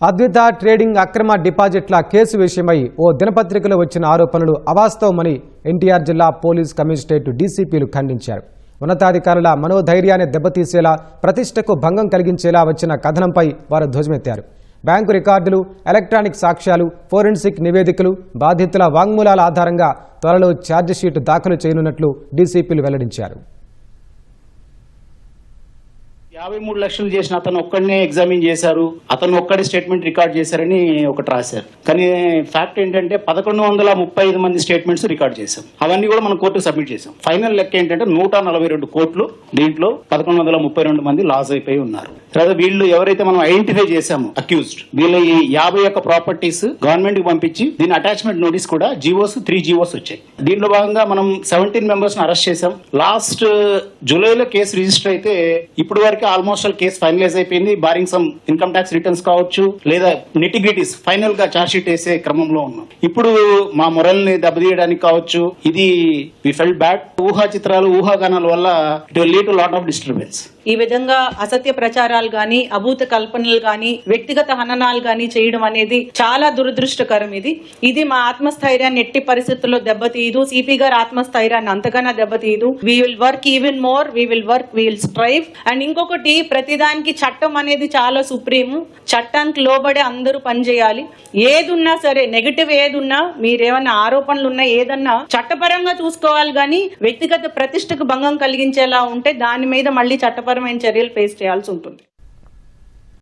Advitha trading అక్రమ డిపాజిట్ల case విషయమై ఓ దినపత్రికలో వచ్చిన ఆరోపణలు అవాస్తవమని ఎన్టీఆర్ జిల్లా పోలీస్ కమిషనరేట్ డీసీపీలు ఖండించారు. ఉన్నతాధికారుల మనోధైర్యాన్ని దెబ్బతీసేలా, ప్రతిష్టకు భంగం కలిగించేలా వచ్చిన కథనంపై వారు ధ్వజమెత్తారు. బ్యాంకు రికార్డులు, ఎలక్ట్రానిక్ సాక్ష్యాలు, ఫోరెన్సిక్ నివేదికలు, బాధితుల వాంగ్మూలాల ఆధారంగా త్వరలో ఛార్జిషీటు దాఖలు చేయనున్నట్లు డీసీపీలు వెల్లడించారు. 53 లక్షలు చేసిన అతను ఒక్కడనే ఎగ్జామిన్ చేశారు, అతను ఒక్కడే స్టేట్మెంట్ రికార్డ్ చేశారని ఒకటి రాశారు. కానీ ఫ్యాక్ట్ ఏంటంటే 1135 మంది స్టేట్మెంట్స్ రికార్డ్ చేశాం. అవన్నీ కూడా మనం కోర్టుకు సబ్మిట్ చేశాం. ఫైనల్ లెక్క ఏంటంటే 142 కోట్లు, దీంట్లో 1132 మంది లాస్ అయిపోయి ఉన్నారు. తర్వాత వీళ్ళు ఎవరైతే మనం ఐడెంటిఫై చేశామో అక్యూజ్డ్, వీళ్ళ ఈ 51 ప్రాపర్టీస్ గవర్నమెంట్ కి పంపించి దీని అటాచ్మెంట్ నోటీస్ కూడా జీవోస్ 3 జీవోస్ వచ్చాయి. దీంట్లో భాగంగా మనం 17 మెంబర్స్ అరెస్ట్ చేశాం. లాస్ట్ జూలైలో కేసు రిజిస్టర్ అయితే ఇప్పుడు వరకు ఆల్మోస్ట్ కేసు ఫైనలైజ్ అయిపోయింది. Barring some income tax returns కావచ్చు, లేదా నిటిగ్రిటీస్ ఫైనల్ గా ఛార్జ్ షీట్ వేసే క్రమంలో ఉన్నాం. ఇప్పుడు మా మొరల్ ని దెబ్బతీయడానికి కావచ్చు, ఇది వి ఫెల్ట్ బ్యాడ్. ఊహా చిత్రాలు, ఊహాగానాల వల్ల it will lead to lot of disturbance. ఈ విధంగా అసత్య ప్రచారాలు గాని, అభూత కల్పనలు గాని, వ్యక్తిగత హననాలు గాని చేయడం అనేది చాలా దురదృష్టకరం. ఇది మా ఆత్మస్థైర్యాన్ని ఎట్టి పరిస్థితుల్లో దెబ్బతీయదు. సిపి గారి ఆత్మస్థైర్యాన్ని అంతకన్నా దెబ్బతీయదు. We will work even more, we will strive. And ఇంకొకటి, ప్రతిదానికి చట్టం అనేది చాలా సుప్రీము. చట్టానికి లోబడి అందరూ పనిచేయాలి. ఏదున్నా సరే, నెగటివ్ ఏదున్నా, మీరేమన్నా ఆరోపణలు ఉన్నా, ఏదన్నా చట్టపరంగా చూసుకోవాలి. కానీ వ్యక్తిగత ప్రతిష్టకు భంగం కలిగించేలా ఉంటే దాని మీద మళ్ళీ చట్టపరమైన చర్యలు ఫేస్ చేయాల్సి ఉంటుంది.